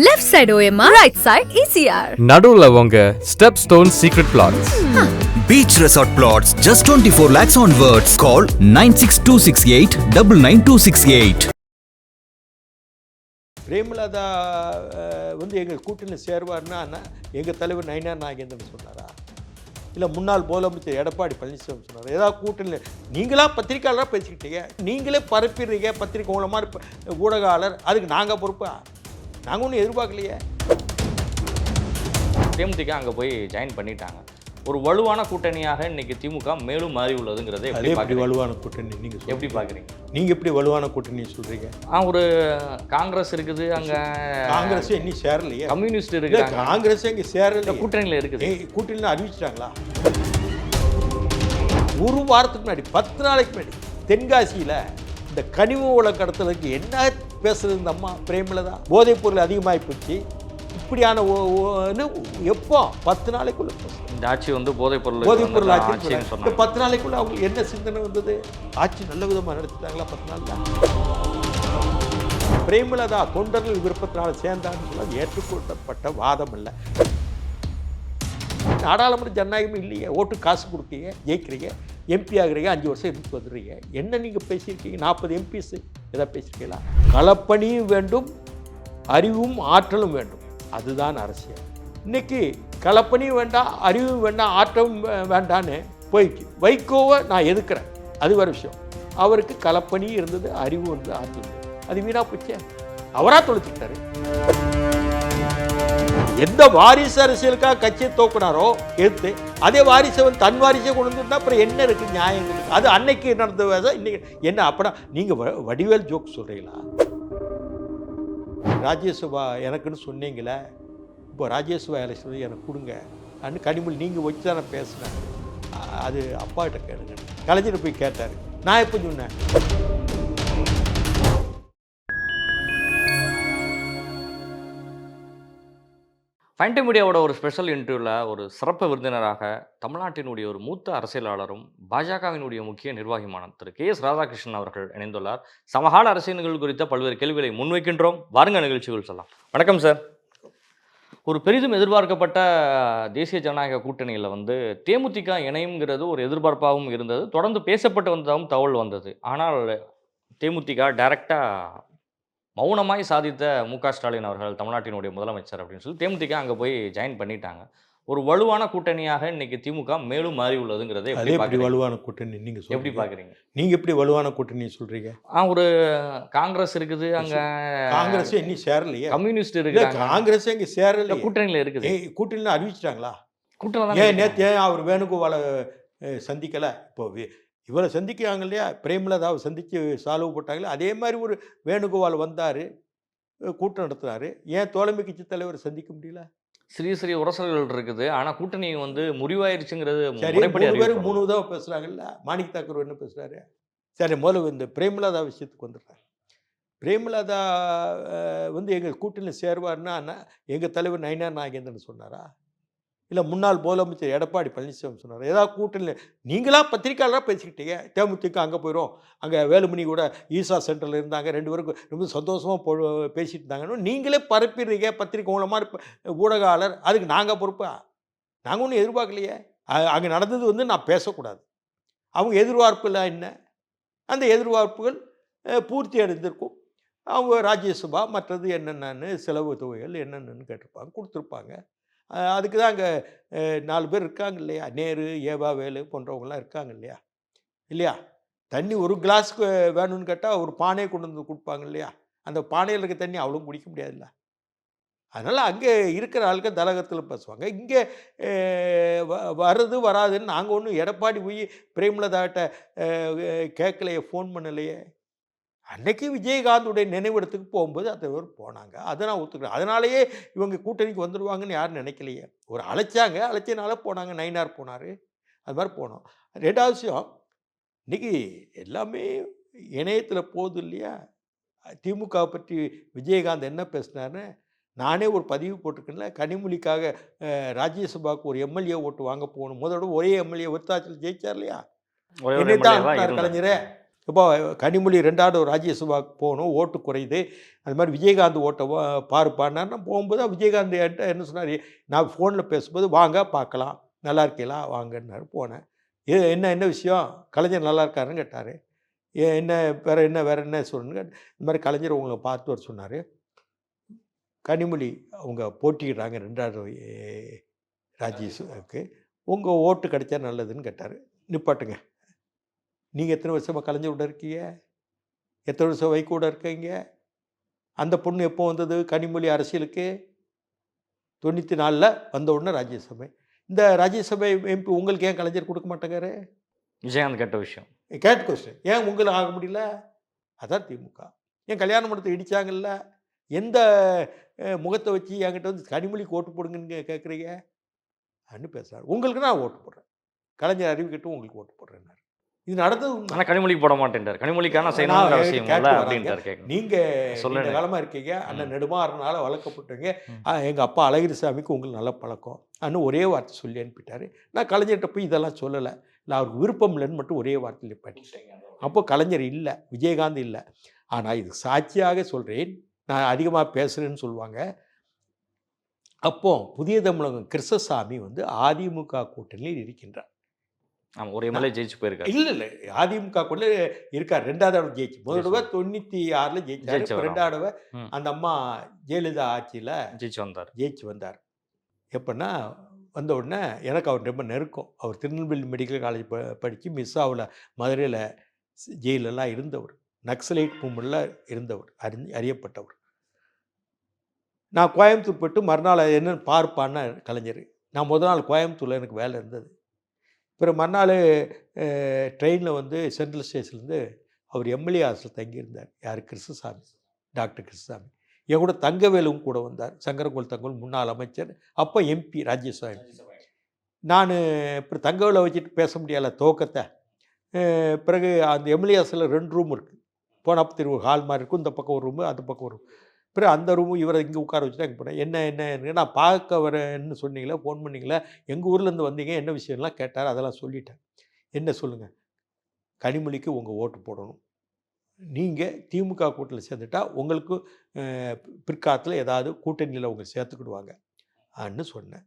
Left side OMR, right side ECR. நடுவுல உங்க Stepstone Secret Plots. Beach Resort Plots, just 24 lakhs onwards. Call 96268 99268. Premalatha வந்து எங்கள் கூட்டணியில் சேருவார்னா எங்கள் தலைவர் நயினார் நாகேந்திரன் சொன்னாரா, இல்லை முன்னாள் முதலமைச்சர் எடப்பாடி பழனிசாமி சொன்னார்? ஏதாவது கூட்டணியில் நீங்களாக பத்திரிக்கையாளராக பேசிக்கிட்டீங்க, நீங்களே பரப்பிடுறீங்க பத்திரிக்கை மூலமாக ஊடகாளர், அதுக்கு நாங்கள் பொறுப்பா? நாங்கள் ஒன்றும் எதிர்பார்க்கலையே. தேமுதிக அங்கே போய் ஜாயின் பண்ணிட்டாங்க. ஒரு வலுவான கூட்டணியாக இன்னைக்கு திமுக மேலும் மாறி உள்ளதுங்கிறது எப்படி வலுவான கூட்டணி நீங்கள் எப்படி பார்க்குறீங்க? நீங்கள் எப்படி வலுவான கூட்டணி சொல்கிறீங்க? ஒரு காங்கிரஸ் இருக்குது, அங்கே காங்கிரஸ் இன்னும் சேரலையே. கம்யூனிஸ்ட் இருக்குது, காங்கிரஸ் இங்கே சேரல, கூட்டணியில் இருக்குது. கூட்டணியில் அறிவிச்சிட்டாங்களா? ஒரு வாரத்துக்கு முன்னாடி 10 நாளைக்கு முன்னாடி தென்காசியில் இந்த கனிம வள கடத்தலுக்கு என்ன பேசுறது இந்த அம்மா பிரேமலதா? போதைப் பொருள் அதிகமாகி போச்சு, இப்படியான எப்போ 10 நாளைக்குள்ள இந்த ஆட்சி வந்து போதைப் பொருள் ஆட்சி இந்த 10 நாளைக்குள்ள அவங்களுக்கு என்ன சிந்தனை வந்தது? ஆட்சி நல்ல விதமாக நடத்திட்டாங்களா 10 நாளில்? பிரேமலதா தொண்டர்கள் விருப்பத்தினால் சேர்ந்தான்னு ஏற்றுக்கொள்ளப்பட்ட வாதம் இல்லை. நாடாளுமன்ற ஜனநாயகமும் இல்லையே. ஓட்டு காசு கொடுத்தீங்க, ஜெயிக்கிறீங்க, எம்பி ஆகுறீங்க, 5 வருஷம் இருந்து வந்துடுறீங்க. என்ன நீங்கள் பேசியிருக்கீங்க? 40 எம்பிஸ் எதாவது பேசியிருக்கீங்களா? களப்பணியும் வேண்டும், அறிவும் ஆற்றலும் வேண்டும், அதுதான் அரசியல். இன்னைக்கு களப்பணியும் வேண்டாம், அறிவும் வேண்டாம், ஆற்றலும் வேண்டான்னு போயிடுச்சு. வைகோவை நான் எதுக்குறேன், அது வேறு விஷயம். அவருக்கு களப்பணி இருந்தது, அறிவு இருந்தது, ஆற்றல் இருந்தது. அது வீணாக போச்சே. அவராக தொலைச்சிக்கிட்டாரு. எந்த வாரிசு அரசியலுக்காக கட்சியை தோக்குனாரோ எடுத்து, அதே வாரிசை வந்து தன் வாரிசை கொண்டு வந்துட்டா அப்புறம் என்ன இருக்குது நியாயம்? அது அன்னைக்கு நடந்த இன்னைக்கு என்ன? அப்படா நீங்கள் வடிவேல் ஜோக் சொல்கிறீங்களா? ராஜ்யசபா எனக்குன்னு சொன்னீங்களே, இப்போ ராஜ்யசபா எலெக்ஷன் எனக்கு கொடுங்க அன்னு கனிமொழி நீங்கள் வச்சு தான் நான் பேசினேன். அது அப்பாகிட்ட கேளுங்க. கலைஞர் போய் கேட்டார், நான் எப்போ சொன்னேன்? ஃபைன் டைம் மீடியாவோட ஒரு ஸ்பெஷல் இன்டர்வியூவில் ஒரு சிறப்பு விருந்தினராக தமிழ்நாட்டினுடைய ஒரு மூத்த அரசியலாளரும் பாஜகவினுடைய முக்கிய நிர்வாகியான திரு கே.எஸ். ராதாகிருஷ்ணன் அவர்கள் இணைந்துள்ளார். சமகால அரசியல்கள் குறித்த பல்வேறு கேள்விகளை முன்வைக்கின்றோம். வாருங்க நிகழ்ச்சிகள் சொல்லலாம். வணக்கம் சார். ஒரு பெரிதும் எதிர்பார்க்கப்பட்ட தேசிய ஜனநாயக கூட்டணியில் வந்து தேமுதிக இணையுங்கிறது ஒரு எதிர்பார்ப்பாகவும் இருந்தது, தொடர்ந்து பேசப்பட்டு வந்ததாகவும் தகவல் வந்தது. ஆனால் தேமுதிக டைரக்டாக மௌனமாய் சாதித்த மு.க. ஸ்டாலின் அவர்கள் தமிழ்நாட்டினுடைய முதலமைச்சர் அப்படின்னு சொல்லி தேமுதிக அங்கே போய் ஜாயின் பண்ணிட்டாங்க. ஒரு வலுவான கூட்டணியாக இன்னைக்கு திமுக மேலும் மாறி உள்ளதுங்கிறத எப்படி வலுவான கூட்டணி நீங்கள் எப்படி பார்க்குறீங்க? நீங்கள் எப்படி வலுவான கூட்டணி சொல்கிறீங்க? ஒரு காங்கிரஸ் இருக்குது, அங்கே காங்கிரஸ் இன்னும் சேரலையே. கம்யூனிஸ்ட் இருக்குது, காங்கிரஸ் இங்கே சேரல, கூட்டணியில் இருக்குது. கூட்டணியில் அறிவிச்சிட்டாங்களா? கூட்டணி ஏன் நேற்று அவர் வேணுகோபாலை சந்திக்கலை? இப்போ இவரை சந்திக்கிறாங்க இல்லையா, பிரேமலதாவை சந்தித்து சால்வு போட்டாங்களே, அதே மாதிரி ஒரு வேணுகோபால் வந்தார், கூட்டம் நடத்துனாரு. ஏன் தோழமை கட்சி தலைவர் சந்திக்க முடியல? சிறிய உரசல்கள் இருக்குது, ஆனால் கூட்டணி வந்து முறிவாயிருச்சுங்கிறது. சரி, 3 பேரும் 3 தடவை பேசுகிறாங்கல்ல. மாணிக் தாக்கூர் என்ன பேசுகிறாரு? சரி, முதல்ல இந்த பிரேமலதா விஷயத்துக்கு வந்துடுறேன். பிரேமலதா வந்து எங்கள் கூட்டணியில் சேருவார்னா எங்கள் தலைவர் நயினார் நாகேந்திரன் சொன்னாரா, இல்லை முன்னாள் முதலமைச்சர் எடப்பாடி பழனிசாமி சொன்னார்? ஏதாவது கூட்டணியில் நீங்களாக பத்திரிக்கையாளராக பேசிக்கிட்டீங்க, தேமுதிக அங்கே போயிடும், அங்கே வேலுமணி கூட ஈசா சென்டரில் இருந்தாங்க, 2 பேருக்கும் ரொம்ப சந்தோஷமாக பேசிகிட்டு இருந்தாங்கன்னு நீங்களே பரப்பிடுறீங்க பத்திரிக்கை மூலமாக ஊடகாளர், அதுக்கு நாங்கள் பொறுப்பா? நாங்கள் ஒன்றும் எதிர்பார்க்கலையே. அங்கே நடந்தது வந்து நான் பேசக்கூடாது. அவங்க எதிர்பார்ப்புலாம் என்ன? அந்த எதிர்பார்ப்புகள் பூர்த்தி அடைந்திருக்கும். அவங்க ராஜ்யசபா மற்றது என்னென்னு செலவு தொகைகள் என்னென்னு கேட்டிருப்பாங்க, கொடுத்துருப்பாங்க. அதுக்கு தான் அங்கே 4 பேர் இருக்காங்க இல்லையா, நேரு, ஏவா வேலு போன்றவங்களாம் இருக்காங்க இல்லையா? இல்லையா? தண்ணி ஒரு கிளாஸுக்கு வேணும்னு கேட்டால் ஒரு பானையை கொண்டு வந்து கொடுப்பாங்க இல்லையா? அந்த பானையில் இருக்க தண்ணி அவ்வளோ குடிக்க முடியாதுல்ல. அதனால் அங்கே இருக்கிற ஆளுக்கு தலகத்தில் பேசுவாங்க. இங்கே வர்றது வராதுன்னு நாங்கள் ஒன்றும் எடப்பாடி போய் பிரேமலதாட்ட கேட்கலையே, ஃபோன் பண்ணலையே. அன்னைக்கு விஜயகாந்துடைய நினைவிடத்துக்கு போகும்போது அந்த போனாங்க, அதை நான் ஒத்துக்கிறேன். அதனாலேயே இவங்க கூட்டணிக்கு வந்துடுவாங்கன்னு யாரும் நினைக்கலையே. ஒரு அழைச்சனால போனாங்க. நயினார் போனார், அது மாதிரி போனோம். 2வது விஷயம், இன்றைக்கி எல்லாமே இணையத்தில் போகுது இல்லையா? திமுக பற்றி விஜயகாந்த் என்ன பேசினார்னு நானே ஒரு பதிவு போட்டிருக்கேன்ல. கனிமொழிக்காக ராஜ்யசபாவுக்கு ஒரு எம்எல்ஏ ஓட்டு வாங்க போகணும். முதல்ல ஒரே எம்எல்ஏ விருத்தாச்சல் ஜெயிச்சார் இல்லையா? என்னைத்தான் கலைஞரே. இப்போ கனிமொழி 2வது ராஜ்யசபாவுக்கு போகணும், ஓட்டு குறையுது, அது மாதிரி விஜயகாந்த் ஓட்டை பாருப்பான்னா போகும்போது விஜயகாந்த் என்கிட்ட என்ன சொன்னார், நான் ஃபோனில் பேசும்போது வாங்க பார்க்கலாம், நல்லா இருக்கீங்களா வாங்கன்னாரு. போனேன். என்ன விஷயம், கலைஞர் நல்லா இருக்காருன்னு கேட்டார். என்ன வேறு என்ன சொல்லணுங்க, இந்த மாதிரி கலைஞர் உங்களை பார்த்து வர சொன்னார். கனிமொழி அவங்க போட்டிடுறாங்க 2வது ராஜ்யசபாவுக்கு, உங்கள் ஓட்டு கிடைச்சா நல்லதுன்னு கேட்டார். நிப்பாட்டுங்க, நீங்கள் எத்தனை வருஷமாக கலைஞரோட இருக்கீங்க, எத்தனை வருஷம் வைகோட இருக்கீங்க, அந்த பொண்ணு எப்போ வந்தது கனிமொழி அரசியலுக்கு? 94 வந்த உடனே ராஜ்யசபை. இந்த ராஜ்யசபை எம்பி உங்களுக்கு ஏன் கலைஞர் கொடுக்க மாட்டேங்காரு? விஜயகாந்த் கேட்ட விஷயம், கேட்ட கொஸ்டின், ஏன் உங்களுக்கு ஆக முடியல? அதான் திமுக. ஏன் கல்யாண மண்டபத்தை இடித்தாங்கல்ல, எந்த முகத்தை வச்சு என்கிட்ட வந்து கனிமொழிக்கு ஓட்டு போடுங்கன்னு கேட்குறீங்க அப்படின்னு பேசுகிறார். உங்களுக்கு நான் ஓட்டு போடுறேன், கலைஞர் அறிவிக்கட்டும் உங்களுக்கு ஓட்டு போடுறேன்னாரு. இது நடந்தது. ஆனால் கனிமொழிக்கு போட மாட்டேன்றார். கனிமொழிக்கான செய்யணும்னு அவசியம் இல்லை அப்படின்றார். கேட்க நீங்கள் சொல்ல காலமாக இருக்கீங்க, அண்ணன் நெடுமாறனால வளர்க்கப்பட்டீங்க, எங்கள் அப்பா அழகிரிசாமிக்கு உங்களுக்கு நல்ல பழக்கம் அன்னு ஒரே வார்த்தை சொல்லி அனுப்பிட்டார். நான் கலைஞர்கிட்ட போய் இதெல்லாம் சொல்லலை, இல்லை அவருக்கு விருப்பம் இல்லைன்னு மட்டும் ஒரே வார்த்தையில் பண்ணிட்டேங்க. அப்போ கலைஞர் இல்லை, விஜயகாந்த் இல்லை. ஆனால் இது சாட்சியாக சொல்கிறேன், நான் அதிகமாக பேசுகிறேன்னு சொல்லுவாங்க. அப்போ புதிய தமிழகம் கிருஷ்ணசாமி வந்து அதிமுக கூட்டணியில் இருக்கின்றார். ஆமாம், ஒரு எம்எல்ஏ ஜெயிச்சு போயிருக்காரு. இல்லை அதிமுக கூட இருக்கார். 2வது தடவை ஜெயிச்சு, முதல் தடவை 96 ஜெயிச்சார். 2வது தடவை அந்த அம்மா ஜெயலலிதா ஆட்சியில் ஜெயிச்சு வந்தார். எப்படின்னா வந்த உடனே எனக்கு அவர் ரொம்ப நெருக்கம். அவர் திருநெல்வேலி மெடிக்கல் காலேஜ் படித்து மிஸ்ஸாவில் மதுரையில் ஜெயிலெல்லாம் இருந்தவர், நக்சலைட் மூமெண்ட்டில் இருந்தவர், அறியப்பட்டவர். நான் கோயம்புத்தூர் போய்ட்டு மறுநாள் என்னென்னு பார்ப்பான்னு கலைஞர். நான் முதல் நாள் கோயம்புத்தூரில் எனக்கு வேலை இருந்தது. பிறகு மறுநாள் ட்ரெயினில் வந்து சென்ட்ரல் ஸ்டேஷன்லேருந்து அவர் எம்எல்ஏ ஹாஸ்டல் தங்கியிருந்தார். யார்? கிருஷ்ணசாமி, டாக்டர் கிருஷ்ணசாமி. என் கூட தங்கவேலும் கூட வந்தார், சங்கரங்கோல் தங்கவேல், முன்னாள் அமைச்சர், அப்போ எம்பி, ராஜ்யசபா எம்பி. நான் இப்போ தங்கவேலை வச்சுட்டு பேச முடியலை துவக்கத்தை. பிறகு அந்த எம்எல்ஏ ஹாஸ்டலில் 2 ரூம் இருக்குது. போனப்போ ஒரு ஹால் மாதிரி இருக்கும், இந்த பக்கம் ஒரு ரூமு, அந்த பக்கம் ஒரு ரூம். பிறகு அந்த ரூமு இவரை இங்கே உட்கார வச்சுட்டு அங்கே போனேன். என்ன நான் பார்க்க வரேன்னு சொன்னீங்களே, ஃபோன் பண்ணிங்களே, எங்கள் ஊர்லேருந்து வந்தீங்க, என்ன விஷயம்லாம் கேட்டார், அதெல்லாம் சொல்லிட்டேன். என்ன சொல்லுங்கள், கனிமொழிக்கு உங்கள் ஓட்டு போடணும், நீங்கள் திமுக கூட்டணியில் சேர்ந்துட்டா உங்களுக்கு பிற்காலத்தில் ஏதாவது கூட்டணியில் அவங்க சேர்த்துக்கிடுவாங்க அப்படின்னு சொன்னேன்.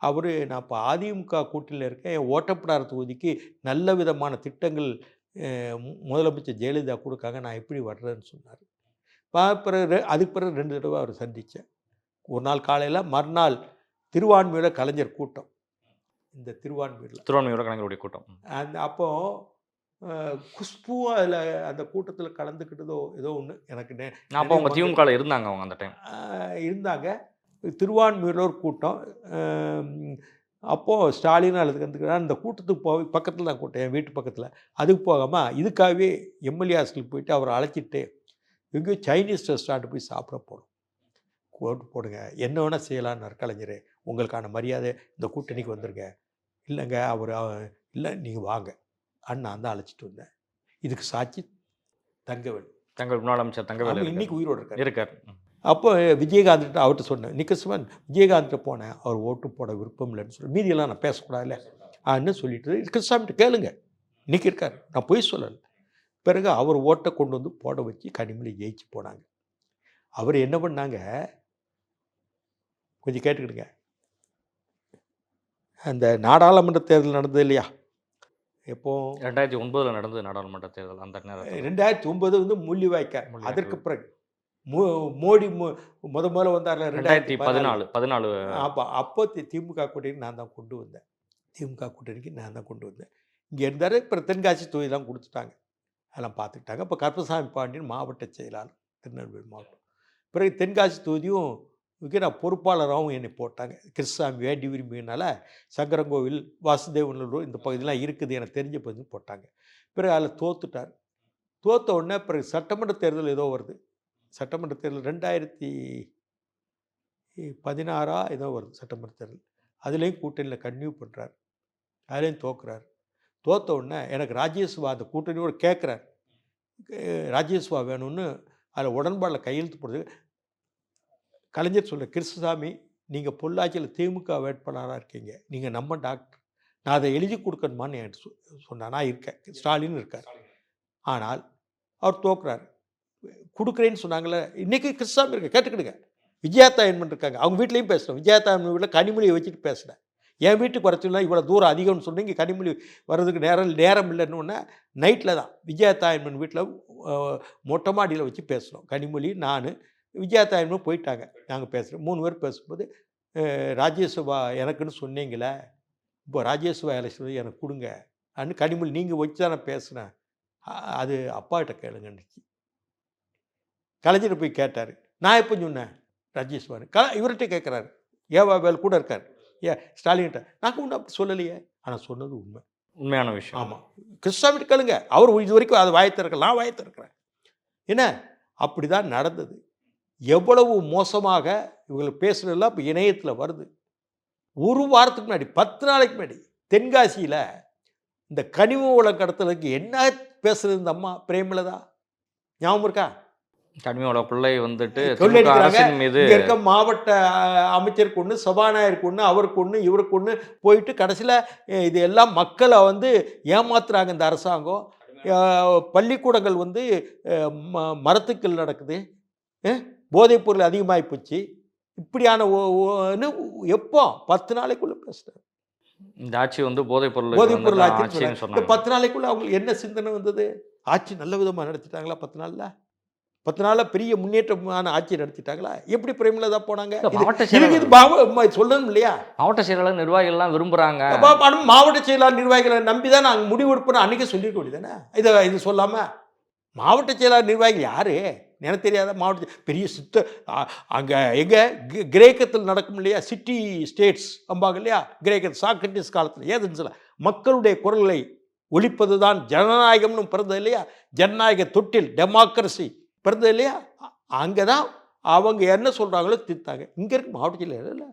அவர் நான் இப்போ அதிமுக கூட்டணியில் இருக்கேன், என் ஓட்டப்படாத தொகுதிக்கு நல்ல விதமான திட்டங்கள் முதலமைச்சர் ஜெயலலிதா கொடுக்காங்க, நான் எப்படி வர்றேன்னு சொன்னார். பிறகு அதுக்கு பிறகு 2 தடவை அவர் சந்தித்தேன். ஒரு நாள் காலையில், மறுநாள் திருவான்மையோட கலைஞர் கூட்டம். இந்த திருவான்மையோட கலைஞருடைய கூட்டம். அந்த அப்போது குஷ்புவும் அதில் அந்த கூட்டத்தில் கலந்துக்கிட்டதோ ஏதோ ஒன்று எனக்கு அப்போ அவங்க திமுகவில் இருந்தாங்க, அவங்க அந்த டைம் இருந்தாங்க. திருவான்மையூரில் ஒரு கூட்டம். அப்போது ஸ்டாலின் அல்லது கலந்துக்கிறார். அந்த கூட்டத்துக்கு போய் பக்கத்தில் தான் கூட்டம், என் வீட்டு பக்கத்தில். அதுக்கு போகாமல் இதுக்காகவே எம்எல்ஏ ஹாஸ்டலுக்கு போயிட்டு அவரை அழைச்சிட்டு எங்கேயோ சைனீஸ் ரெஸ்டாரண்ட் போய் சாப்பிட போகணும், ஓட்டு போடுங்க, என்ன வேணால் செய்யலான்னு கலைஞர், உங்களுக்கான மரியாதை, இந்த கூட்டணிக்கு வந்துருங்க. இல்லைங்க அவர் இல்லை நீங்கள் வாங்க அண்ணா தான் அழைச்சிட்டு வந்தேன். இதுக்கு சாட்சி தங்கவேல் முன்னாள் அமைச்சர் தங்கவேல் இன்னைக்கு உயிரோடு இருக்கார். அப்போ விஜயகாந்த் அவர்கிட்ட சொன்னேன், நிக்கஸ்வன் விஜயகாந்த் போனேன், அவர் ஓட்டு போட விருப்பம் இல்லைன்னு சொல்லி, மீதியெல்லாம் நான் பேசக்கூடாதுல்ல அப்படின்னு சொல்லிட்டு கிருஷ்ணசாமிகிட்ட கேளுங்க, இன்னைக்கு இருக்கார், நான் போய் சொல்லலை. பிறகு அவர் ஓட்டை கொண்டு வந்து போட வச்சு கனிமொழி ஜெயிச்சு போனாங்க. அவர் என்ன பண்ணாங்க கொஞ்சம் கேட்டுக்கிடுங்க. அந்த நாடாளுமன்ற தேர்தல் நடந்தது இல்லையா, எப்போ 2009 நடந்தது நாடாளுமன்ற தேர்தல். அந்த நேரம் 2009 வந்து முள்ளிவாய்க்கால். அதற்கு பிறகு மோடி முதல்ல வந்தார்ல 2014. அப்போ திமுக கூட்டணிக்கு நான் தான் கொண்டு வந்தேன். இங்கே இருந்தார். இப்போ தென்காசி தொகுதி தான் கொடுத்துட்டாங்க, அதெல்லாம் பார்த்துக்கிட்டாங்க. இப்போ கருப்பசாமி பாண்டியன் மாவட்ட செயலாளர், திருநெல்வேலி மாவட்டம். பிறகு தென்காசி தொகுதியும் நான் பொறுப்பாளராகவும் என்னை போட்டாங்க. கிருஷ்ணசாமி வேண்டி விரும்பினால சங்கரங்கோவில், வாசுதேவனூர் இந்த பகுதியெலாம் இருக்குது, எனக்கு தெரிஞ்ச பகுதி போட்டாங்க. பிறகு அதில் தோத்துட்டார். தோற்ற உடனே பிறகு சட்டமன்ற தேர்தல் ஏதோ வருது. சட்டமன்ற தேர்தல் 2016 ஏதோ வருது சட்டமன்ற தேர்தல். அதுலேயும் கூட்டணியில் கன்டினியூ பண்ணுறார், அதுலேயும் தோக்குறார். தோற்ற உடனே எனக்கு ராஜ்யசபா அந்த கூட்டணியோடு கேட்குறார், ராஜ்யசபா வேணும்னு. அதில் உடன்பாடில் கையெழுத்து போடுறது. கலைஞர் சொல்கிற, கிருஷ்ணசாமி நீங்கள் பொள்ளாச்சியில் திமுக வேட்பாளராக இருக்கீங்க, நீங்கள் நம்ம டாக்டர், நான் அதை எழுதி கொடுக்கணுமான்னு என்கிட்ட சொன்னேன். நான் இருக்கேன், ஸ்டாலின் இருக்கார், ஆனால் அவர் தோக்குறாரு. கொடுக்குறேன்னு சொன்னாங்களே, இன்றைக்கி கிறிஸ்தாமி இருக்க கேட்டுக்கிடுங்க. விஜயாத்தாயன்மன் இருக்காங்க, அவங்க வீட்லேயும் பேசுகிறேன். விஜயாத்தாயன்மன் வீட்டில் கனிமொழியை வச்சுட்டு பேசுகிறேன். என் வீட்டுக்கு வரச்சுலாம் இவ்வளோ தூரம் அதிகம்னு சொன்னீங்க, இங்கே கனிமொழி வர்றதுக்கு நேரம் இல்லைன்னு நைட்டில் தான் விஜயாத்தாயன்மன் வீட்டில் மொட்டை மாடியில் வச்சு பேசுகிறோம். கனிமொழி, நான், விஜயாத்தாயன்மன் போயிட்டாங்க. நாங்கள் பேசுகிறோம் 3 பேர் பேசும்போது, ராஜ்யசபா எனக்குன்னு சொன்னீங்களே, இப்போ ராஜ்யசபா எலெக்ஷன் எனக்கு கொடுங்க அன்னு கனிமொழி நீங்கள் வச்சு தான் நான் பேசுனேன், அது அப்பாகிட்ட கேளுங்கன்னுச்சு. கலைஞர் போய் கேட்டார், நான் எப்போ சொன்னேன் ராஜ்யசபா? இவர்கிட்ட கேட்குறாரு, ஏவாவேல் கூட இருக்கார், ஸ்டாலின்கிட்ட. நாங்கள் ஒன்றும் அப்படி சொல்லலையே, ஆனால் சொன்னது உண்மையான விஷயம். ஆமாம், கிருஷ்ணாமிட்டு கேளுங்க, அவர் இது வரைக்கும் அது வாயை திறக்கல, நான் வாயை திறக்கிறேன். என்ன அப்படி தான் நடந்தது. எவ்வளவு மோசமாக இவங்களை பேசுகிறதெல்லாம் இப்போ இணையத்தில் வருது. ஒரு வாரத்துக்கு முன்னாடி 10 நாளைக்கு முன்னாடி தென்காசியில் இந்த கனிம வள கடத்தலுக்கு என்ன பேசுகிறது இந்த அம்மா பிரேமலதா, ஞாபகம் இருக்கா? கனிம வள கொள்ளை வந்துட்டு அரசின் மீது இருக்க மாவட்ட அமைச்சருக்கு ஒன்று, சபாநாயகருக்கு ஒன்று, அவருக்கு ஒன்று, இவருக்கு ஒன்று போயிட்டு கடைசியில் இது எல்லாம் மக்களை ஏமாத்துறாங்க இந்த அரசாங்கம். பள்ளிக்கூடங்கள் மரத்துக்கள் நடக்குது, போதைப் பொருள் அதிகமாகி போச்சு, இப்படியான எப்போ 10 நாளைக்குள்ளே பேசுகிறார். இந்த ஆட்சி போதைப் பொருள் ஆட்சி. இந்த 10 நாளைக்குள்ளே அவங்களுக்கு என்ன சிந்தனை வந்தது? ஆட்சி நல்ல விதமாக நடத்திட்டாங்களா? 10 நாளில் பெரிய முன்னேற்றமான ஆட்சி நடத்திட்டாங்களா? எப்படி பிரேமலதா போனாங்க? சொல்லணும் இல்லையா? மாவட்ட செயலாளர் நிர்வாகிகள்லாம் விரும்புகிறாங்க. மாவட்ட செயலாளர் நிர்வாகிகளை நம்பி தான் நாங்கள் முடிவு எடுப்போம் அன்றைக்கே சொல்லியிருக்க வேண்டியதானே. இது சொல்லாமல் மாவட்ட செயலாளர் நிர்வாகிகள் யார் எனக்கு தெரியாத? மாவட்ட பெரிய அங்கே எங்கே கிரேக்கத்தில் நடக்கும் இல்லையா, சிட்டி ஸ்டேட்ஸ் அம்பாங்க இல்லையா, கிரேக்கத்தில் சாக்ரட்டிஸ் காலத்தில் ஏதுன்னு சொல்ல மக்களுடைய குரல்களை ஒழிப்பது தான் ஜனநாயகம்னு பிறந்தது இல்லையா, ஜனநாயக தொட்டில் டெமோக்ரஸி பிறந்தது இல்லையா, அங்கே தான் அவங்க என்ன சொல்கிறாங்களோ தீர்த்தாங்க. இங்கே இருக்கு மாவட்ட செயலாளர் இல்லை,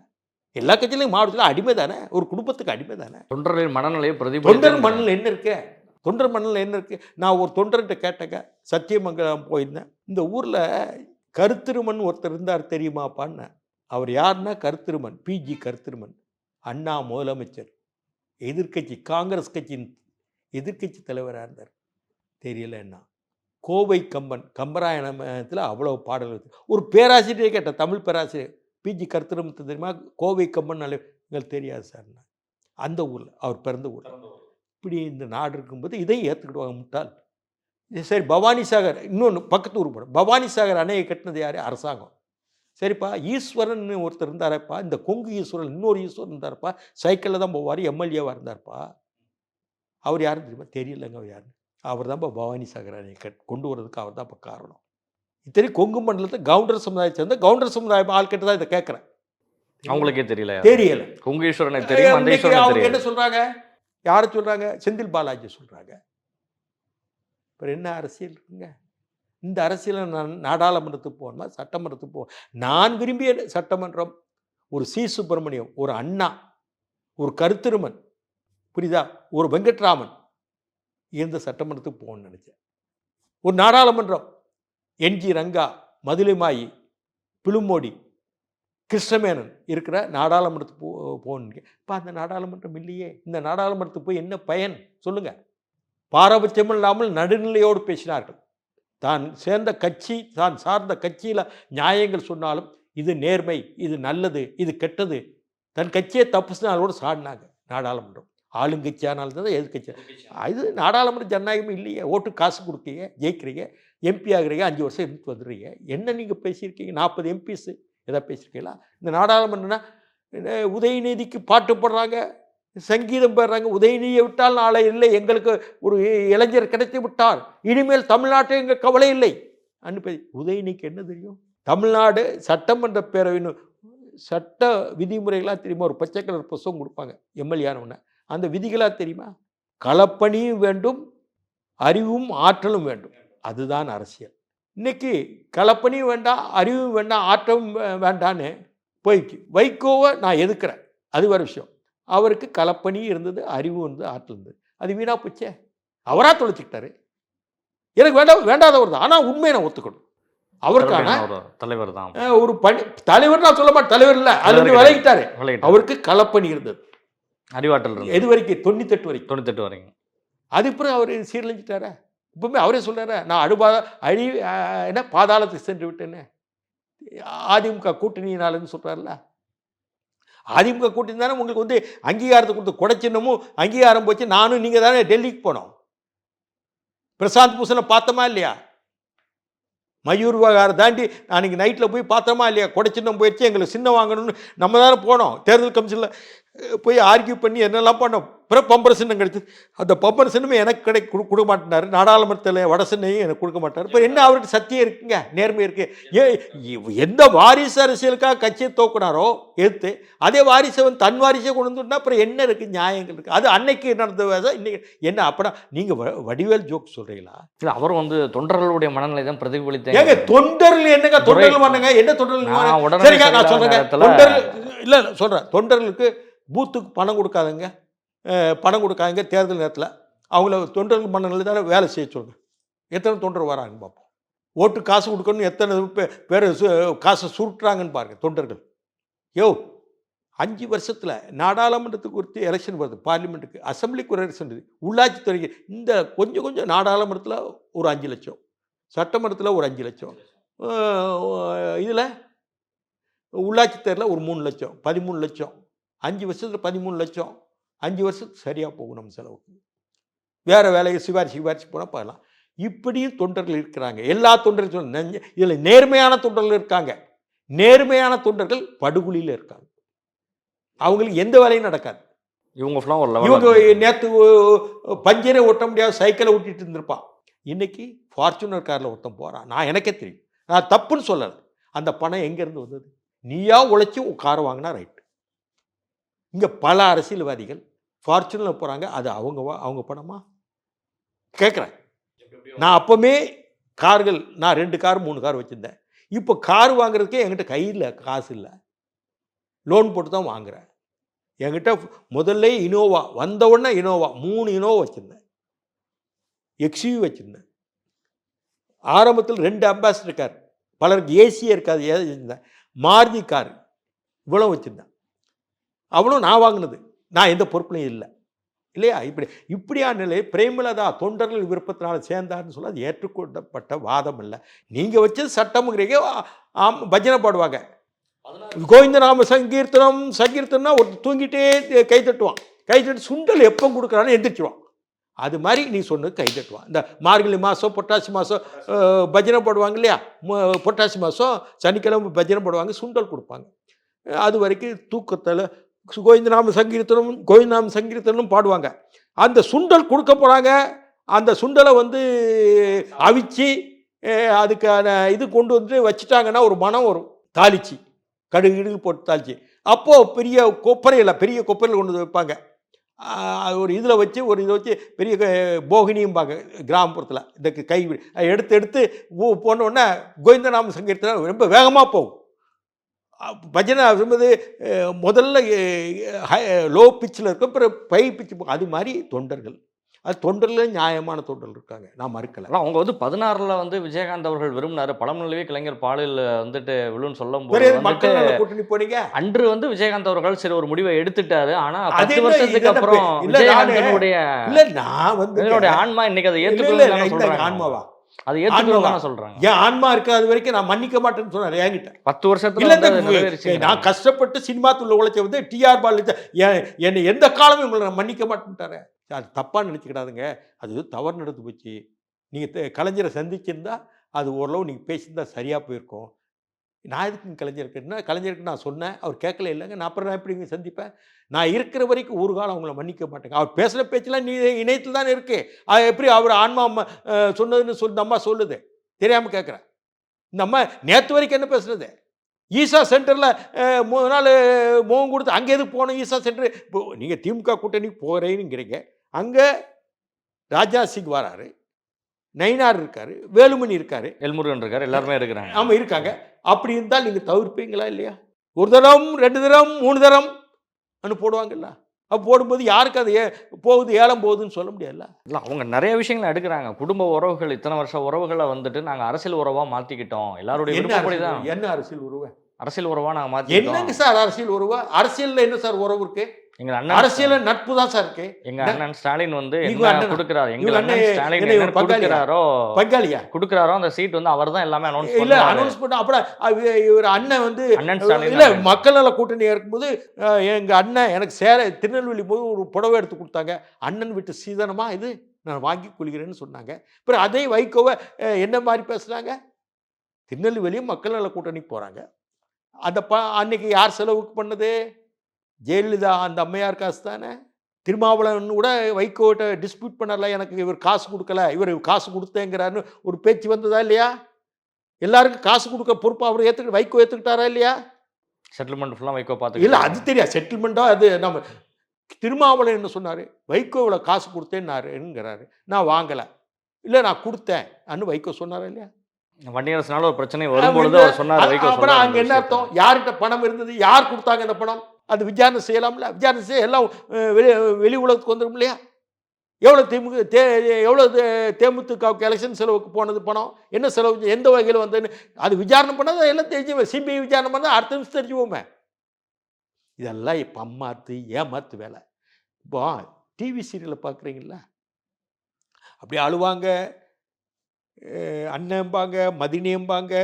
எல்லா கட்சியிலையும் மாவட்டத்தில் அடிமை தானே, ஒரு குடும்பத்துக்கு அடிமை தானே. தொண்டரின் மனநிலையை தொண்டர் மனநிலை என்ன இருக்கு? தொண்டர் மண்ணில் என்ன இருக்குது? நான் ஒரு தொண்டர்கிட்ட கேட்டேங்க, சத்தியமங்கலம் போயிருந்தேன். இந்த ஊரில் கருத்திருமன் ஒருத்தர் இருந்தார் தெரியுமாப்பான்னு. அவர் யாருன்னா கருத்திருமன், பிஜி கருத்திருமன், அண்ணா முதலமைச்சர், எதிர்கட்சி காங்கிரஸ் கட்சியின் எதிர்கட்சி தலைவராக இருந்தார். தெரியல என்ன. கோவை கம்பன், கம்பராயணத்தில் அவ்வளோ பாடல். ஒரு பேராசிரியரை கேட்டேன், தமிழ் பேராசிரியர், பிஜி கருத்திருமன் தெரியுமா? கோவை கம்பன் எங்களுக்கு தெரியாது சார். அந்த ஊரில் அவர் பிறந்த ஊர். இப்படி இந்த நாடு இருக்கும்போது இதையும் ஏற்றுக்கிடுவாங்க முட்டாள். சரி, பவானி சாகர் இன்னொன்று பக்கத்து ஊர் போடும், பவானி சாகர் அணையை கட்டினது யார்? அரசாங்கம். சரிப்பா, ஈஸ்வரன் ஒருத்தர் இருந்தாரப்பா, இந்த கொங்கு ஈஸ்வரன், இன்னொரு ஈஸ்வரன் இருந்தார்ப்பா, சைக்கிளில் தான் போவார், எம்எல்ஏவாக இருந்தார்ப்பா. அவர் யாருன்னு தெரியுமா? தெரியலங்க அவர் யாருன்னு. அவர் தான்ப்பா பவானி சாகர் அணையை கொண்டு வரதுக்கு அவர் தான் இப்போ காரணம். இத்தனை கொங்கு மண்டலத்தை கவுண்டர் சமுதாயத்தை சேர்ந்த கவுண்டர் சமுதாயம் ஆள்கிட்ட தான் இதை கேட்குறேன். அவங்களுக்கே தெரியல. கொங்கு ஈஸ்வரனை தெரியும். அவங்க என்ன சொல்கிறாங்க? யாரை சொல்கிறாங்க? செந்தில் பாலாஜி சொல்கிறாங்க. அப்புறம் என்ன அரசியல் இருக்குங்க? இந்த அரசியலை நான் நாடாளுமன்றத்துக்கு போகணுமா, சட்டமன்றத்துக்கு போக? நான் விரும்பிய சட்டமன்றம் ஒரு சி சுப்பிரமணியம், ஒரு அண்ணா, ஒரு கருத்திருமன், புரியுதா, ஒரு வெங்கட்ராமன் இருந்த சட்டமன்றத்துக்கு போகணும்னு நினச்சேன். ஒரு நாடாளுமன்றம் என்ஜி ரங்கா, மதுரைமாயி, பிலுமோடி, கிருஷ்ணமேனன் இருக்கிற நாடாளுமன்றத்துக்கு போகணுங்க. இப்போ அந்த நாடாளுமன்றம் இல்லையே. இந்த நாடாளுமன்றத்துக்கு போய் என்ன பயன் சொல்லுங்கள்? பாரபட்சம் இல்லாமல் நடுநிலையோடு பேசினார்கள். தான் சேர்ந்த கட்சி, தான் சார்ந்த கட்சியில் நியாயங்கள் சொன்னாலும் இது நேர்மை, இது நல்லது, இது கெட்டது, தன் கட்சியை தப்புனாலோடு சாடினாங்க. நாடாளுமன்றம் ஆளுங்கட்சியானாலும் தான் எதிர்கட்சி. இது நாடாளுமன்ற ஜனநாயகமே இல்லையே. ஓட்டு காசு கொடுக்கீங்க, ஜெயிக்கிறீங்க, எம்பி ஆகிறீங்க, 5 வருஷம் இருந்து வந்துடுறீங்க. என்ன நீங்கள் பேசியிருக்கீங்க? 40 எம்பிஸ் எதாவது பேசியிருக்கீங்களா? இந்த நாடாளுமன்றம்னா உதயநிதிக்கு பாட்டு போடுறாங்க, சங்கீதம் போடுறாங்க. உதயநிதியை விட்டால் நாளை இல்லை, எங்களுக்கு ஒரு இளைஞர் கிடைத்து விட்டார், இனிமேல் தமிழ்நாட்டை எங்கள் கவலை இல்லை அனுப்பி. உதயநிதிக்கு என்ன தெரியும்? தமிழ்நாடு சட்டமன்ற பேரவைன்னு சட்ட விதிமுறைகளாக தெரியுமா? ஒரு பச்சை கலர் புத்தகம் கொடுப்பாங்க எம்எல்ஏன்னு. அந்த விதிகளாக தெரியுமா? களப்பணியும் வேண்டும், அறிவும் ஆற்றலும் வேண்டும். அதுதான் அரசியல். இன்னைக்கு களப்பணியும் வேண்டாம், அறிவும் வேண்டாம், ஆற்றலும் வேண்டான்னு போய்க்கு. வைகோவை நான் எதுக்குறேன், அது வேறு விஷயம். அவருக்கு களப்பணி இருந்தது, அறிவு இருந்தது, ஆற்றல் இருந்தது. அது வீணா போச்சே. அவராக தொலைச்சிக்கிட்டாரு. எனக்கு வேண்டாதவர் தான். ஆனால் உண்மையை நான் ஒத்துக்கணும். அவருக்கான தலைவர் தான். ஒரு தலைவர் நான் சொல்ல மாட்டேன், தலைவர் இல்லை, அது விலகிட்டாரு. அவருக்கு களப்பணி இருந்தது, அறிவாற்றல் இருந்தது. எது வரைக்கும்? 98 வரைக்கும். 98 வரைக்கும். அது பிறகு அவர் சீரழிஞ்சிட்டார. இப்பவுமே அவரே சொல்றாரு, நான் என்ன பாதாளத்துக்கு சென்று விட்டேன்னு. அதிமுக கூட்டணியினாலன்னு சொல்றாருல. அதிமுக கூட்டணி தானே உங்களுக்கு வந்து அங்கீகாரத்தை கொடுத்து, கொடைச்சின்னமும் அங்கீகாரம் போச்சு. நானும் நீங்க தானே டெல்லிக்கு போனோம். பிரசாந்த் பூஷனை பார்த்தோமா இல்லையா? மயூர் விவகாரம் தாண்டி அன்றைக்கி நைட்டில் போய் பார்த்தோமா இல்லையா? கொடைச்சின்னம் போயிடுச்சு, எங்களுக்கு சின்னம் வாங்கணும்னு நம்ம தானே போனோம். தேர்தல் கமிஷனில் போய் ஆர்கியூ பண்ணி என்னெல்லாம் பண்ணோம். அப்புறம் பம்பர சின்னம் கிடைச்சி, அந்த பம்பர சின்னமே எனக்கு கொடுக்க மாட்டேனார். நாடாளுமன்றத்தில் வட சின்னையும் எனக்கு கொடுக்க மாட்டார். இப்போ என்ன அவருக்கு சத்தியம் இருக்குங்க, நேர்மை இருக்குது. எந்த வாரிசு அரசியலுக்காக கட்சியை தோக்குனாரோ எதிர்த்து, அதே வாரிசை வந்து தன் வாரிசை கொண்டு வந்துட்டா அப்புறம் என்ன இருக்குது, நியாயங்கள் இருக்குது. அது அன்னைக்கு நடந்த இன்னைக்கு என்ன அப்படா நீங்கள் வடிவேல் ஜோக் சொல்கிறீங்களா? இல்லை, அவர் வந்து தொண்டர்களுடைய மனநிலை தான் பிரதிபலித்தேன். ஏங்க தொண்டர்கள் என்னங்க, தொண்டர்கள் பண்ணுங்க, என்ன தொண்டர்கள்? சரிங்க, நான் சொல்கிறேங்க, தொண்டர்கள் இல்லை சொல்கிறேன், தொண்டர்களுக்கு பூத்துக்கு பணம் கொடுக்காதுங்க, பணம் கொடுக்காங்க. தேர்தல் நேரத்தில் அவங்கள தொண்டர்கள் மன்னர்கள் தானே வேலை செய்ய சொல்லுங்க. எத்தனை தொண்டர் வராங்கன்னு பார்ப்போம். ஓட்டு காசு கொடுக்கணும்னு எத்தனை பேர் காசை சுருட்டுறாங்கன்னு பாருங்கள் தொண்டர்கள். 5 வருஷத்தில் நாடாளுமன்றத்துக்கு குறித்து எலெக்ஷன் வருது, பார்லிமெண்ட்டுக்கு, அசம்பிளிக்கு ஒரு எலெக்ஷன் இருக்குது, உள்ளாட்சி துறைக்கு. இந்த கொஞ்சம் நாடாளுமன்றத்தில் ஒரு 5 லட்சம், சட்டமன்றத்தில் ஒரு 5 லட்சம், இதில் உள்ளாட்சி தேர்தலில் ஒரு 3 லட்சம், 13 லட்சம். 5 வருஷத்தில் 13 லட்சம். 5 வருஷத்துக்கு சரியாக போகும் நம்ம செலவுக்கு. வேறு வேலையை சிபாரிசு போனால் பார்க்கலாம். இப்படியும் தொண்டர்கள் இருக்கிறாங்க. எல்லா தொண்டர்கள் இதில் நேர்மையான தொண்டர்கள் இருக்காங்க. நேர்மையான தொண்டர்கள் படுகொலியில் இருக்காங்க. அவங்களுக்கு எந்த வேலையும் நடக்காது. இவங்க நேற்று பஞ்சரே ஓட்ட முடியாத சைக்கிளை ஓட்டிகிட்டு இருந்திருப்பான். இன்னைக்கு ஃபார்ச்சுனர் காரில் ஒருத்தன் போகிறான். நான் எனக்கே தெரியும், நான் தப்புன்னு சொல்லலை. அந்த பணம் எங்கேருந்து வந்தது? நீயா உழைச்சி காரை வாங்கினா ரைட்டு. இங்கே பல அரசியல்வாதிகள் ஃபார்ச்சுனில் போகிறாங்க, அது அவங்க பணமா கேட்குறேன். நான் அப்போவுமே கார்கள், நான் 2 கார் 3 கார் வச்சுருந்தேன். இப்போ கார் வாங்குறதுக்கே என்கிட்ட கையில் காசு இல்லை, லோன் போட்டு தான் வாங்குகிறேன். என்கிட்ட முதல்ல இனோவா வந்த உடனே இனோவா 3 இனோவா வச்சுருந்தேன், எக்ஸ்யூவி வச்சுருந்தேன். ஆரம்பத்தில் 2 அம்பாசிடர் கார், பலருக்கு ஏசியே இருக்காது வச்சுருந்தேன். மாருதி கார் இவ்வளோ வச்சுருந்தேன். அவ்வளோ நான் வாங்கினது, நான் எந்த பொறுப்புலையும் இல்லை இல்லையா? இப்படியான நிலை பிரேமலதா தொண்டர்கள் விருப்பத்தினால சேர்ந்தார்னு சொல்ல அது ஏற்றுக்கொள்ளப்பட்ட வாதம் இல்லை. நீங்கள் வச்சது சட்டம்ங்கிறீங்க. பஜனை பாடுவாங்க, கோவிந்தநாம சங்கீர்த்தனா ஒரு தூங்கிட்டே கை தட்டுவான். கை தட்டு சுண்டல் எப்போ கொடுக்குறான்னு எந்திரிச்சுவான். அது மாதிரி நீ சொன்னது கை தட்டுவான். இந்த மார்கழி மாதம் புரட்டாசி மாதம் பஜனை போடுவாங்க இல்லையா? புரட்டாசி மாதம் சனிக்கிழமை பஜனை போடுவாங்க, சுண்டல் கொடுப்பாங்க. அது வரைக்கும் தூக்கத்தில் கோவிந்தநாம சங்கீர்த்தனும் பாடுவாங்க. அந்த சுண்டல் கொடுக்க போகிறாங்க. அந்த சுண்டலை வந்து அவிச்சு அதுக்கான இது கொண்டு வந்து வச்சுட்டாங்கன்னா ஒரு மனம் வரும். தாளிச்சு கடுகு போட்டு தாளிச்சு, அப்போது பெரிய கொப்பரையில் கொண்டு வந்து வைப்பாங்க. ஒரு இதில் வச்சு பெரிய போகினியும்பாங்க கிராமப்புறத்தில். இந்த கை எடுத்து போனோடனே கோவிந்தநாம சங்கீர்த்தனம் ரொம்ப வேகமாக போகும். பஜனை என்பது முதல்ல லோ பிச்சில் இருக்கும், அப்புறம் பை பிச்சு போகும். அது மாதிரி தொண்டர்கள், அது தொண்டர்கள் நியாயமான தொண்டர்கள் இருக்காங்க, நான் மறுக்கலை. அவங்க வந்து 16ல் வந்து விஜயகாந்த் அவர்கள் விரும்பினார். பழமொழிவே கலைஞர் பாலில் வந்துட்டு விழுன்னு சொல்லும் போது மக்கள் கூட்டணி போனீங்க. அன்று வந்து விஜயகாந்த் அவர்கள் சரி ஒரு முடிவை எடுத்துட்டாரு. ஆனா 10 வருஷத்துக்கு அப்புறம் விஜயகாந்தனுடைய ஆன்மா இன்னைக்கு அதை ஏற்றுக்கொள்ள ஆன்மாவா அது ஏற்றுக்கொள்ள சொல்றாங்க. என் ஆன்மா இருக்காது வரைக்கும் நான் மன்னிக்க மாட்டேன்னு சொன்னார் என்கிட்ட. 10 வருஷத்துல நான் கஷ்டப்பட்டு சினிமா துள்ள உழைச்ச வந்து டிஆர் பால் என்னை எந்த காலமும் உங்களை நான் மன்னிக்க மாட்டேன்ட்டாரு. அது தப்பாக நினச்சிக்கிடாதுங்க, அது தவறு நடந்து போச்சு. நீங்கள் கலைஞரை சந்திச்சிருந்தா அது ஓரளவு நீங்கள் பேசியிருந்தா சரியாக போயிருக்கும். நான் எதுக்கு கலைஞருக்கு நான் சொன்னேன், அவர் கேட்கல இல்லைங்க. நான் அப்புறம் நான் எப்படி சந்திப்பேன்? நான் இருக்கிற வரைக்கும் ஒரு காலம் அவங்கள மன்னிக்க மாட்டேங்க. அவர் பேசுகிற பேச்செல்லாம் நீ இணையத்தில் தானே இருக்கு. அது எப்படி அவர் ஆன்மா சொன்னதுன்னு இந்த அம்மா சொல்லுது, தெரியாமல் கேட்குறேன். இந்த அம்மா நேற்று வரைக்கும் என்ன பேசுறது? ஈசா சென்டரில் 3 நாள் முகம் கொடுத்து அங்கே எதுக்கு போகணும்? ஈசா சென்டர் இப்போ நீங்கள் திமுக கூட்டணிக்கு போகிறேன்னுங்கிறீங்க. அங்கே ராஜ்நாத் சிங் வராரு, நயினார் இருக்காரு, வேலுமணி இருக்காரு, எல்முருகன் இருக்காரு, எல்லாருமே இருக்கிறாங்க. ஆமாம் இருக்காங்க. அப்படி இருந்தால் நீங்கள் தவிர்ப்பீங்களா இல்லையா? 1 தரம் 2 தரம் 3 தரம் போடுவாங்கல்ல. அப்போ போடும்போது யாருக்கு அது போகுது, ஏலம் போகுதுன்னு சொல்ல முடியாதுல்ல. இல்லை, அவங்க நிறைய விஷயங்களை எடுக்கிறாங்க. குடும்ப உறவுகள், இத்தனை வருஷ உறவுகளை வந்துட்டு நாங்கள் அரசியல் உறவாக மாற்றிக்கிட்டோம். எல்லாருடைய விருப்பப்படி தான். என்ன அரசியல் உறவு? அரசியல் உறவாக நாங்கள் மாற்றிக்கிட்டோம். என்னங்க சார் அரசியல் உறவு? அரசியலில் என்ன சார் உறவு இருக்கு? எங்க அண்ணன் அரசியல நட்பு தான் சார் இருக்கு. எங்க அண்ணன் ஸ்டாலின் வந்து நீங்க என்ன அண்ணனா? கொடுக்கிறாரு, எங்க இவங்க அண்ணன் அண்ணன் ஸ்டாலின் என்ன என்ன இவர் பங்காளியா? கொடுக்கிறாரோ பங்காளியா? அந்த சீட் வந்து அவர் தான் எல்லாமே அனௌன்ஸ் இல்ல பண்ணுவாரு. அனௌன்ஸ் பண்ண அப்புறம் இவர் அண்ணன் வந்து அண்ணன் ஸ்டாலின் இல்ல தான். மக்கள் நல கூட்டணி இருக்கும்போது எங்க அண்ணன் எனக்கு திருநெல்வேலி போது ஒரு புடவை எடுத்து கொடுத்தாங்க. அண்ணன் வீட்டு சீதனமா இது நான் வாங்கி கொள்கிறேன்னு சொன்னாங்க. அப்புறம் அதே வைகோவை என்ன மாதிரி பேசுனாங்க? திருநெல்வேலியும் மக்கள் நல கூட்டணிக்கு போறாங்க. அந்த அன்னைக்கு யார் செலவுக்கு பண்ணது? ஜெயலலிதா அந்த அம்மையார் காசு தானே. திருமாவளவன் கூட வைகோட்ட டிஸ்பியூட் பண்ணல, எனக்கு இவர் காசு கொடுக்கல, இவர் காசு கொடுத்தேங்கிறாருன்னு ஒரு பேச்சு வந்ததா இல்லையா? எல்லாருக்கும் காசு கொடுக்க பொறுப்பு அவர் வைகோ ஏற்றுக்கிட்டாரா இல்லையா? செட்டில்மெண்ட் ஃபுல்லாக வைகோ பார்த்து இல்லை அது தெரியாது. செட்டில்மெண்ட்டோ அது நம்ம திருமாவளவன் என்ன சொன்னார்? வைகோ இவ்வளோ காசு கொடுத்தேன்னாருங்கிறாரு. நான் வாங்கலை, இல்லை நான் கொடுத்தேன் அன்னு வைகோ சொன்னாரா இல்லையா? வன்னியரசனால ஒரு பிரச்சனை வரும்பொழுது அவர் சொன்னார் வைகோ. அப்புறம் அங்கே என்ன அர்த்தம்? யார்கிட்ட பணம் இருந்தது, யார் கொடுத்தாங்க அந்த பணம்? அது விசாரணை செய்யலாம்ல. விசாரணை செய்ய எல்லாம் வெளி உலகத்துக்கு வந்துடும் இல்லையா? எவ்வளோ தேமுதிகவுக்கு எலெக்ஷன் செலவுக்கு போனது பணம், என்ன செலவு, எந்த வகையில் வந்ததுன்னு அது விசாரணை பண்ணால் எல்லாம் தெரிஞ்சு, சிபிஐ விசாரணை பண்ணால் அடுத்த நிமிஷம் தெரிஞ்சுவோமே. இதெல்லாம் இப்போ ஏமாத்து வேலை. இப்போ டிவி சீரியலை பார்க்குறீங்களா? அப்படி அழுவாங்க, அண்ணன்பாங்க, மதினியம்பாங்க,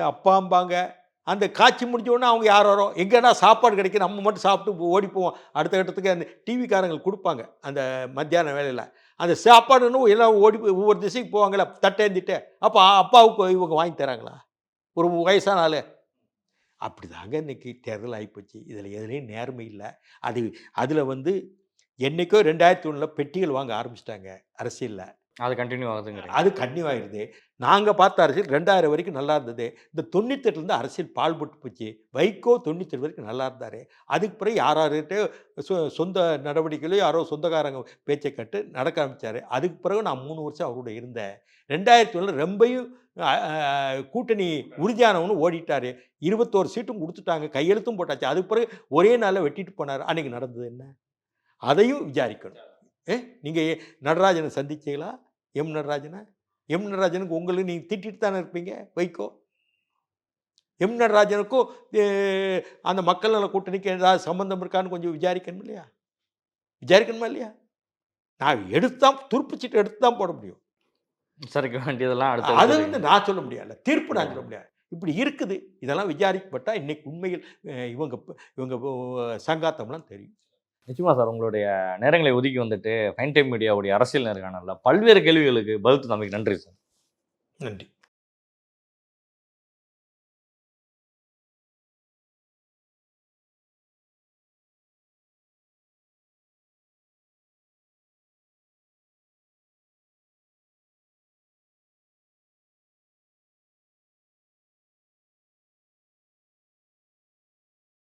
அப்பாம்பாங்க. அந்த காட்சி முடிஞ்சோடனே அவங்க யாரோ எங்கன்னா சாப்பாடு கிடைக்கும், நம்ம மட்டும் சாப்பிட்டு ஓடி போவோம் அடுத்த கட்டத்துக்கு. அந்த டிவிக்காரங்களுக்கு கொடுப்பாங்க அந்த மத்தியான வேலையில் அந்த சாப்பாடுன்னு எல்லாம் ஓடி போய் ஒவ்வொரு திசைக்கு போவாங்களா தட்டேந்திட்டு. அப்போ அப்பாவுக்கு இவங்க வாங்கி தராங்களா? ஒரு வயசான ஆள். அப்படி தாங்க இன்றைக்கி தேர்தல் ஆகிப்போச்சு. இதில் எதுலேயும் நேர்மை இல்லை. அதில் வந்து என்றைக்கோ 2001 பெட்டிகள் வாங்க ஆரம்பிச்சிட்டாங்க அரசியலில். அது கண்டினியூ ஆகுதுங்க. அது கண்டினியூ ஆகிடுது. நாங்கள் பார்த்த அரசியல் 2000 வரைக்கும் நல்லா இருந்தது. இந்த 98லேருந்து அரசியல் பால்பட்டு போச்சு. வைகோ 97 வரைக்கும் நல்லா இருந்தார். அதுக்கு பிறகு யார்கிட்ட சொந்த நடவடிக்கையிலையும் யாரோ சொந்தக்காரங்க பேச்சை கட்டு நடக்க ஆரம்பித்தார். அதுக்கு பிறகு நான் 3 வருஷம் அவரோட இருந்தேன். 2001 ரொம்பையும் கூட்டணி உறுதியானவனு ஓடிட்டார். 21 சீட்டும் கொடுத்துட்டாங்க, கையெழுத்தும் போட்டாச்சு. அதுக்கு பிறகு ஒரே நாளில் வெட்டிட்டு போனார். அன்றைக்கி நடந்தது என்ன? அதையும் விசாரிக்கணும். நீங்கள் நடராஜனை சந்திச்சீங்களா? எம் நடராஜனுக்கு உங்களுக்கு நீங்கள் திட்டிட்டு தானே இருப்பீங்க வைகோ. எம் நடராஜனுக்கும் அந்த மக்கள் நல கூட்டணிக்கு ஏதாவது சம்மந்தம் இருக்கான்னு கொஞ்சம் விசாரிக்கணுமா இல்லையா? நான் துருப்புச்சீட்டு எடுத்து தான் போட முடியும். விசாரிக்க வேண்டியதெல்லாம் அது வந்து நான் சொல்ல முடியாது, தீர்ப்பு நான் சொல்ல முடியாது. இப்படி இருக்குது. இதெல்லாம் விசாரிக்கப்பட்டால் இன்னைக்கு உண்மையில் இவங்க சங்காத்தம்லாம் தெரியும். நிச்சயமா சார், உங்களுடைய நேரங்களை ஒதுக்கி வந்துட்டு ஃபைன் டைம் மீடியாவுடைய அரசியல் நேர்காணலில் பல்வேறு கேள்விகளுக்கு பதில் தந்தமைக்கு நன்றி சார். நன்றி.